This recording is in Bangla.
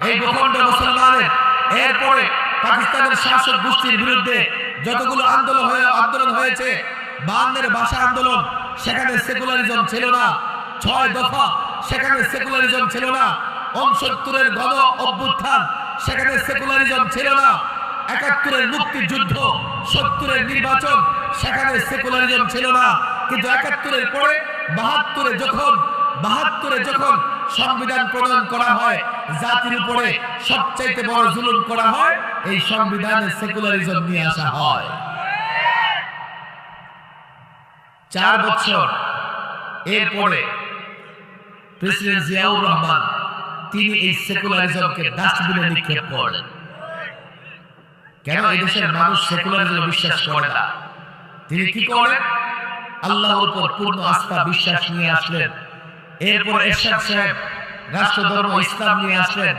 এই ভূখণ্ড মুসলমানের। এরপরে পাকিস্তানের শাসক গোষ্ঠীর বিরুদ্ধে যতগুলো আন্দোলন হয়েছে, 52 ভাষা আন্দোলন, সেখানে সেকুলারিজম ছিল না। 6 দফা, সেখানে সেকুলারিজম ছিল না। 69 গণ অভ্যুত্থান, সেখানে সেকুলারিজম ছিল না। 71 মুক্তিযুদ্ধ, 70 নির্বাচন, সেখানে সেকুলারিজম ছিল না। কিন্তু 71 পরে 72 যখন সংবিধান প্রণয়ন করা হয়, জাতির উপরে সবচাইতে বড় জুলুম করা হয়, এই সংবিধানে সেকুলারিজম নিয়ে আসা হয়। 4 বছর এরপরে প্রেসিডেন্ট জিয়াউর রহমান তিনি এই সেকুলারিজমকে ডাস্টবিনে নিক্ষেপ করলেন। কেন? এই দেশের মানুষ সেকুলারিজমে বিশ্বাস করে না। তিনি কি করেন? আল্লাহর উপর পূর্ণ আস্থা বিশ্বাস নিয়ে আসলেন। এরপর এরশাদ সাহেব রাষ্ট্রধর্ম ইসলাম নিয়ে আসলেন।